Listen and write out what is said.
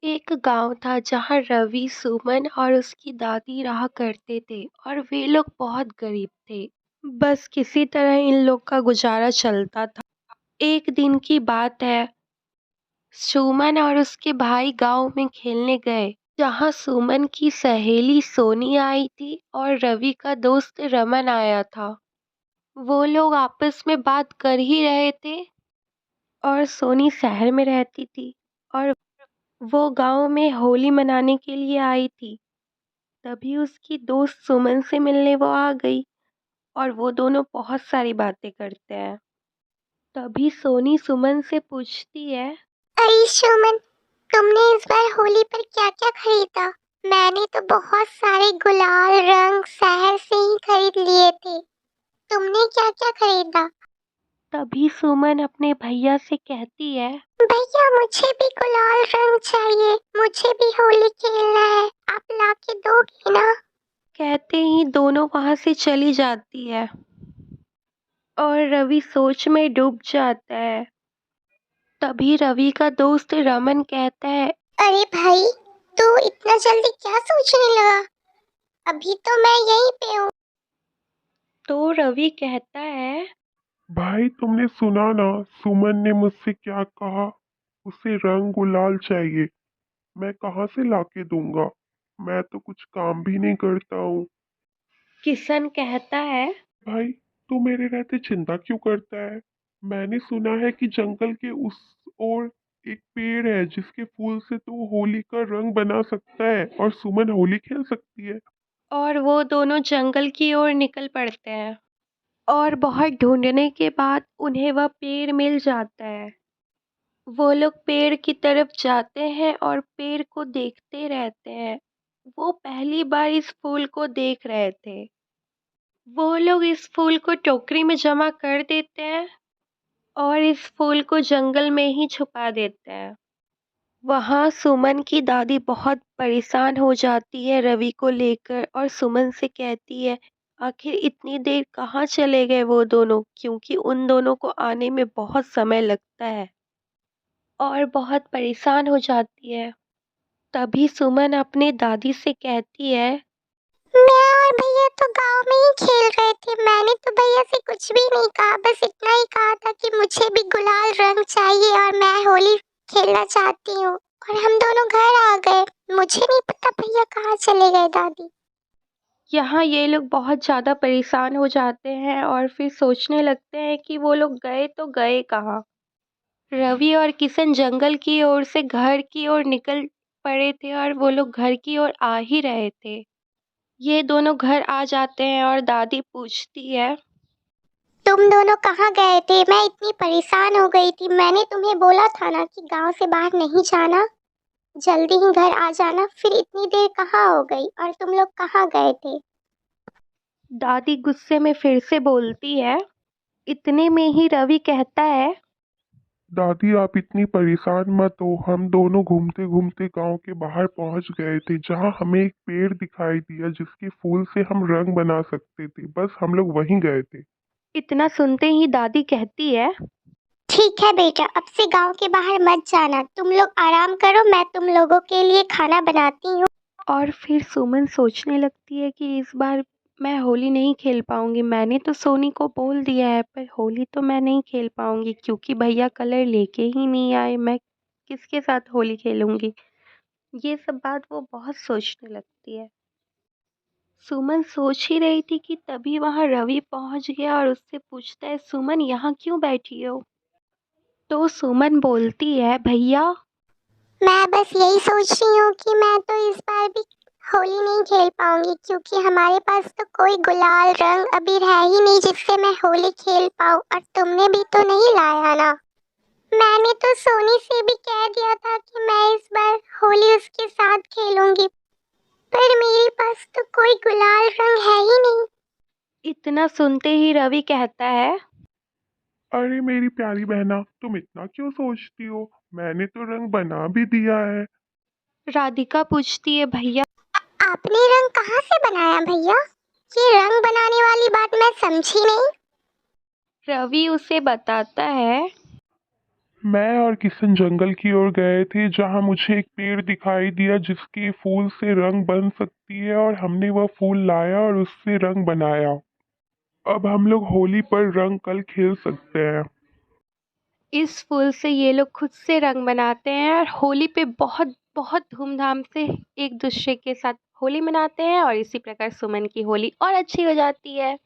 एक गांव था जहां रवि, सुमन और उसकी दादी रहा करते थे और वे लोग बहुत गरीब थे। बस किसी तरह इन लोग का गुजारा चलता था। एक दिन की बात है, सुमन और उसके भाई गांव में खेलने गए, जहां सुमन की सहेली सोनी आई थी और रवि का दोस्त रमन आया था। वो लोग आपस में बात कर ही रहे थे और सोनी शहर में रहती थी और वो गांव में होली मनाने के लिए आई थी। तभी उसकी दोस्त सुमन से मिलने वो आ गई और वो दोनों बहुत सारी बातें करते हैं। तभी सोनी सुमन से पूछती है, अरे सुमन, तुमने इस बार होली पर क्या क्या खरीदा? मैंने तो बहुत सारे गुलाल रंग शहर से ही खरीद लिए थे। तुमने क्या क्या खरीदा? तभी सुमन अपने भैया से कहती है, भैया, मुझे भी गुलाल रंग चाहिए। मुझे भी होली खेलना है। आप ला के दोगे ना? कहते ही दोनों वहां से चली जाती है और रवि सोच में डूब जाता है। तभी रवि का दोस्त रमन कहता है, अरे भाई, तू इतना जल्दी क्या सोचने लगा? अभी तो मैं यहीं पे हूँ। तो रवि कहता है, भाई तुमने सुना ना, सुमन ने मुझसे क्या कहा? उसे रंग गुलाल चाहिए। मैं कहाँ से लाके दूंगा? मैं तो कुछ काम भी नहीं करता हूँ। किशन कहता है, भाई, तू मेरे रहते चिंता क्यों करता है? मैंने सुना है कि जंगल के उस ओर एक पेड़ है जिसके फूल से तू होली का रंग बना सकता है और सुमन होली खेल सकती है। और वो दोनों जंगल की ओर निकल पड़ते हैं और बहुत ढूंढने के बाद उन्हें वह पेड़ मिल जाता है। वो लोग पेड़ की तरफ जाते हैं और पेड़ को देखते रहते हैं। वो पहली बार इस फूल को देख रहे थे। वो लोग इस फूल को टोकरी में जमा कर देते हैं और इस फूल को जंगल में ही छुपा देते हैं। वहाँ सुमन की दादी बहुत परेशान हो जाती है रवि को लेकर और सुमन से कहती है, आखिर इतनी देर कहाँ चले गए वो दोनों, क्योंकि उन दोनों को आने में बहुत समय लगता है और बहुत परेशान हो जाती है। तभी सुमन अपनी दादी से कहती है, मैं और भैया तो गांव में ही खेल रहे थे। मैंने तो भैया से कुछ भी नहीं कहा, बस इतना ही कहा था कि मुझे भी गुलाल रंग चाहिए और मैं होली खेलना चाहती हूँ। और हम दोनों घर आ गए। मुझे नहीं पता भैया कहाँ चले गए। दादी, यहाँ ये लोग बहुत ज़्यादा परेशान हो जाते हैं और फिर सोचने लगते हैं कि वो लोग गए तो गए कहाँ। रवि और किशन जंगल की ओर से घर की ओर निकल पड़े थे और वो लोग घर की ओर आ ही रहे थे। ये दोनों घर आ जाते हैं और दादी पूछती है, तुम दोनों कहाँ गए थे? मैं इतनी परेशान हो गई थी। मैंने तुम्हें बोला था ना कि गांव से बाहर नहीं जाना, जल्दी ही घर आ जाना। फिर इतनी देर कहाँ हो गई और तुम लोग कहाँ गए थे? दादी गुस्से में फिर से बोलती है। इतने में ही रवि कहता है, दादी, आप इतनी परेशान मत हो। हम दोनों घूमते घूमते गांव के बाहर पहुंच गए थे, जहां हमें एक पेड़ दिखाई दिया जिसके फूल से हम रंग बना सकते थे। बस हम लोग वहीं गए थे। इतना सुनते ही दादी कहती है, ठीक है बेटा, अब से गांव के बाहर मत जाना। तुम लोग आराम करो, मैं तुम लोगों के लिए खाना बनाती हूँ। और फिर सुमन सोचने लगती है कि इस बार मैं होली नहीं खेल पाऊंगी। मैंने तो सोनी को बोल दिया है पर होली तो मैं नहीं खेल पाऊंगी क्योंकि भैया कलर लेके ही नहीं आए। मैं किसके साथ होली खेलूंगी? ये सब बात वो बहुत सोचने लगती है। सुमन सोच ही रही थी कि तभी वहां रवि पहुंच गया और उससे पूछता है, सुमन यहाँ क्यों बैठी हो? तो सुमन बोलती है, भैया। मैं बस यही सोच रही हूँ कि मैं तो इस बार भी होली नहीं खेल पाऊंगी, क्योंकि हमारे पास तो कोई गुलाल रंग अबीर है ही नहीं जिससे मैं होली खेल पाऊँ। और तुमने भी तो नहीं लाया ना। मैंने तो सोनी से भी कह दिया था कि मैं इस बार होली उसके साथ खेलूंगी, पर मेरे पास तो कोई गुलाल रंग है ही नहीं। इतना सुनते ही रवि कहता है, अरे मेरी प्यारी बहना, तुम इतना क्यों सोचती हो? मैंने तो रंग बना भी दिया है। राधिका पूछती है, भैया। आपने रंग कहाँ से बनाया भैया? ये रंग बनाने वाली बात मैं समझी नहीं। रवि उसे बताता है, मैं और किशन जंगल की ओर गए थे जहाँ मुझे एक पेड़ दिखाई दिया जिसके फूल से रंग बन सकती है और हमने वह फूल लाया और उससे रंग बनाया। अब हम लोग होली पर रंग कल खेल सकते हैं। इस फूल से ये लोग खुद से रंग बनाते हैं और होली पे बहुत बहुत धूमधाम से एक दूसरे के साथ होली मनाते हैं और इसी प्रकार सुमन की होली और अच्छी हो जाती है।